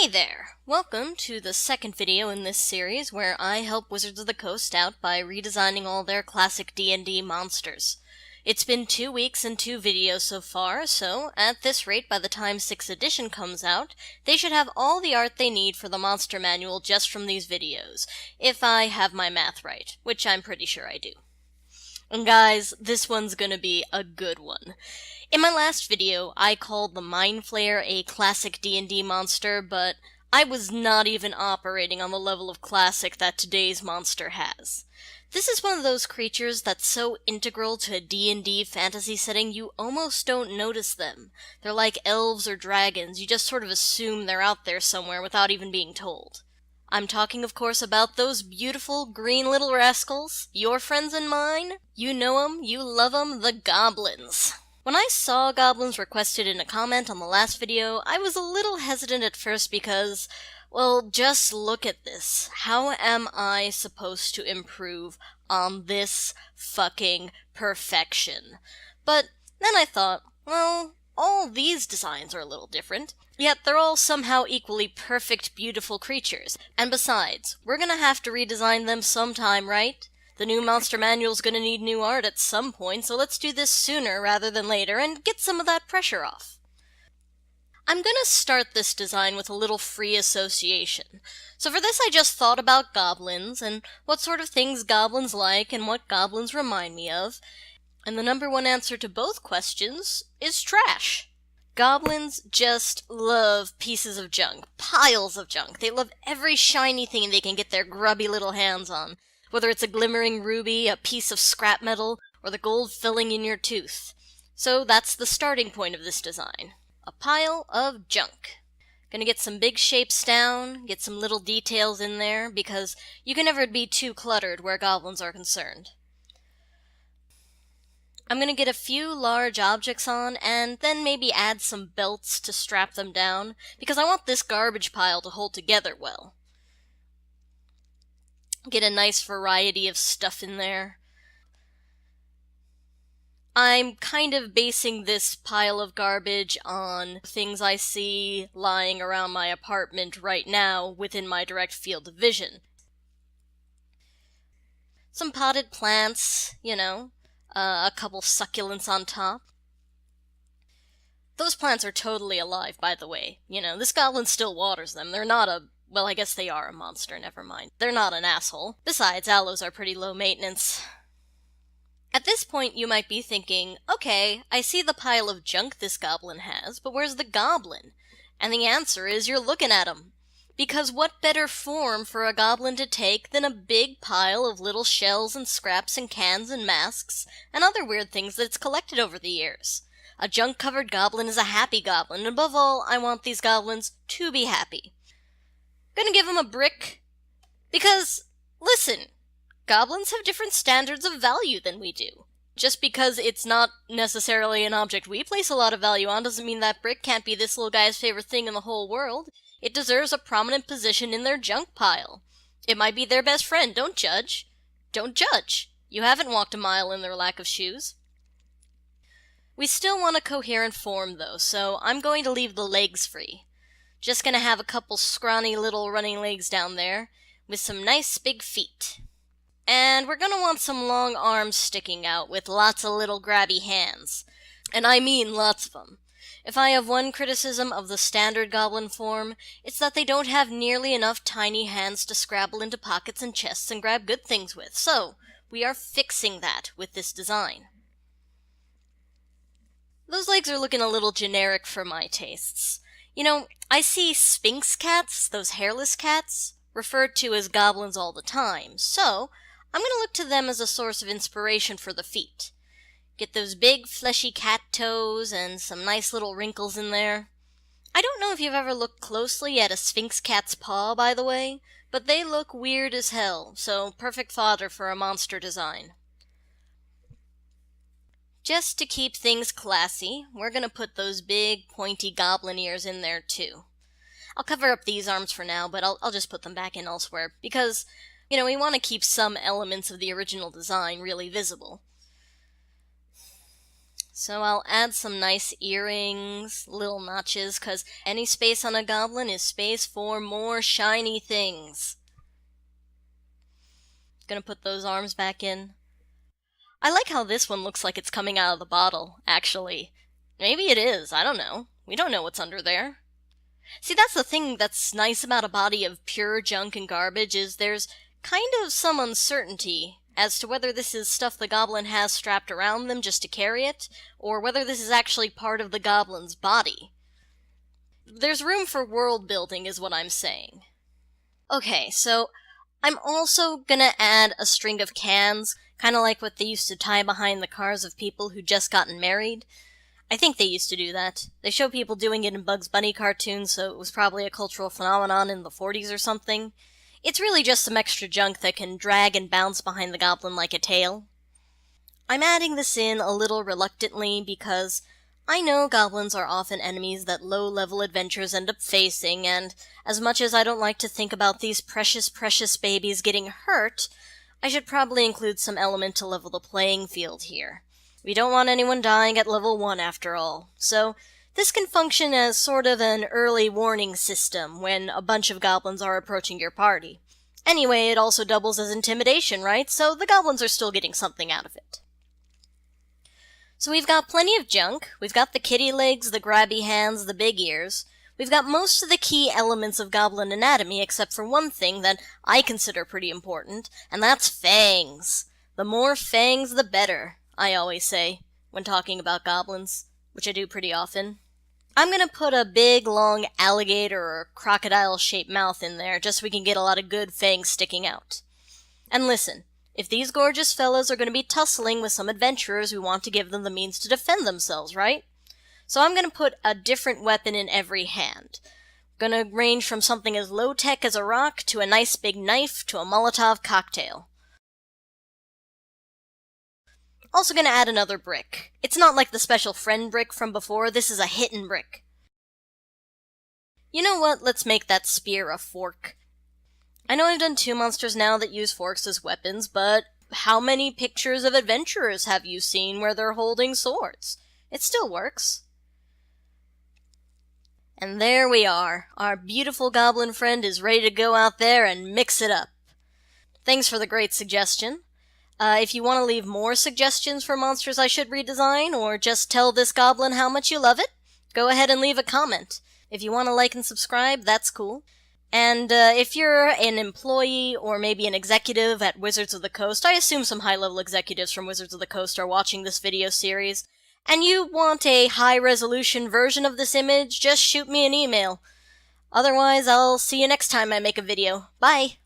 there! Welcome to the second video in this series where I help Wizards of the Coast out by redesigning all their classic D&D monsters. It's been 2 weeks and 2 videos so far, so at this rate, by the time 6th edition comes out, they should have all the art they need for the monster manual just from these videos, if I have my math right, which I'm pretty sure I do. And guys, this one's gonna be a good one. In my last video, I called the Mind Flayer a classic D&D monster, but I was not even operating on the level of classic that today's monster has. This is one of those creatures that's so integral to a D&D fantasy setting you almost don't notice them. They're like elves or dragons, you just sort of assume they're out there somewhere without even being told. I'm talking, of course, about those beautiful green little rascals, your friends and mine. You know 'em, you love 'em, the goblins. When I saw goblins requested in a comment on the last video, I was a little hesitant at first because, well, just look at this. How am I supposed to improve on this fucking perfection? But then I thought, well, all these designs are a little different, yet they're all somehow equally perfect, beautiful creatures. And besides, we're gonna have to redesign them sometime, right? The new monster manual's gonna need new art at some point, so let's do this sooner rather than later and get some of that pressure off. I'm gonna start this design with a little free association. So for this I just thought about goblins, and what sort of things goblins like, and what goblins remind me of. And the number one answer to both questions is trash. Goblins just love pieces of junk, piles of junk. They love every shiny thing they can get their grubby little hands on. Whether it's a glimmering ruby, a piece of scrap metal, or the gold filling in your tooth. So that's the starting point of this design. A pile of junk. Gonna get some big shapes down, get some little details in there, because you can never be too cluttered where goblins are concerned. I'm gonna get a few large objects on, and then maybe add some belts to strap them down, because I want this garbage pile to hold together well. Get a nice variety of stuff in there. I'm kind of basing this pile of garbage on things I see lying around my apartment right now within my direct field of vision. Some potted plants, you know, a couple succulents on top. Those plants are totally alive, by the way. You know, this goblin still waters them. They're not a... well, I guess they are a monster, never mind. They're not an asshole. Besides, aloes are pretty low maintenance. At this point, you might be thinking, okay, I see the pile of junk this goblin has, but where's the goblin? And the answer is you're looking at him. Because what better form for a goblin to take than a big pile of little shells and scraps and cans and masks and other weird things that it's collected over the years? A junk-covered goblin is a happy goblin, and above all, I want these goblins to be happy. Gonna give him a brick, because, listen, goblins have different standards of value than we do. Just because it's not necessarily an object we place a lot of value on doesn't mean that brick can't be this little guy's favorite thing in the whole world. It deserves a prominent position in their junk pile. It might be their best friend, don't judge. Don't judge. You haven't walked a mile in their lack of shoes. We still want a coherent form though, so I'm going to leave the legs free. Just gonna have a couple scrawny little running legs down there, with some nice big feet. And we're gonna want some long arms sticking out with lots of little grabby hands. And I mean lots of them. If I have one criticism of the standard goblin form, it's that they don't have nearly enough tiny hands to scrabble into pockets and chests and grab good things with, so we are fixing that with this design. Those legs are looking a little generic for my tastes. You know, I see sphinx cats, those hairless cats, referred to as goblins all the time, so I'm gonna look to them as a source of inspiration for the feet. Get those big, fleshy cat toes and some nice little wrinkles in there. I don't know if you've ever looked closely at a sphinx cat's paw, by the way, but they look weird as hell, so perfect fodder for a monster design. Just to keep things classy, we're gonna put those big, pointy goblin ears in there too. I'll cover up these arms for now, but I'll just put them back in elsewhere, because, you know, we want to keep some elements of the original design really visible. So I'll add some nice earrings, little notches, cause any space on a goblin is space for more shiny things. Gonna put those arms back in. I like how this one looks like it's coming out of the bottle, actually. Maybe it is, I don't know. We don't know what's under there. See, that's the thing that's nice about a body of pure junk and garbage, is there's kind of some uncertainty as to whether this is stuff the goblin has strapped around them just to carry it, or whether this is actually part of the goblin's body. There's room for world building, is what I'm saying. Okay, so I'm also gonna add a string of cans, kinda like what they used to tie behind the cars of people who'd just gotten married. I think they used to do that. They show people doing it in Bugs Bunny cartoons, so it was probably a cultural phenomenon in the 40s or something. It's really just some extra junk that can drag and bounce behind the goblin like a tail. I'm adding this in a little reluctantly because I know goblins are often enemies that low-level adventurers end up facing, and as much as I don't like to think about these precious, precious babies getting hurt, I should probably include some element to level the playing field here. We don't want anyone dying at level 1 after all, so this can function as sort of an early warning system when a bunch of goblins are approaching your party. Anyway, it also doubles as intimidation, right? So the goblins are still getting something out of it. So we've got plenty of junk, we've got the kitty legs, the grabby hands, the big ears. We've got most of the key elements of goblin anatomy except for one thing that I consider pretty important, and that's fangs. The more fangs the better, I always say, when talking about goblins, which I do pretty often. I'm gonna put a big, long alligator or crocodile-shaped mouth in there, just so we can get a lot of good fangs sticking out. And listen, if these gorgeous fellows are gonna be tussling with some adventurers, we want to give them the means to defend themselves, right? So I'm gonna put a different weapon in every hand. Gonna range from something as low-tech as a rock, to a nice big knife, to a Molotov cocktail. Also gonna add another brick. It's not like the special friend brick from before, this is a hidden brick. You know what, let's make that spear a fork. I know I've done 2 monsters now that use forks as weapons, but how many pictures of adventurers have you seen where they're holding swords? It still works. And there we are. Our beautiful goblin friend is ready to go out there and mix it up. Thanks for the great suggestion. If you want to leave more suggestions for monsters I should redesign, or just tell this goblin how much you love it, go ahead and leave a comment. If you want to like and subscribe, that's cool. And if you're an employee or maybe an executive at Wizards of the Coast, I assume some high-level executives from Wizards of the Coast are watching this video series, and you want a high-resolution version of this image, just shoot me an email. Otherwise, I'll see you next time I make a video. Bye!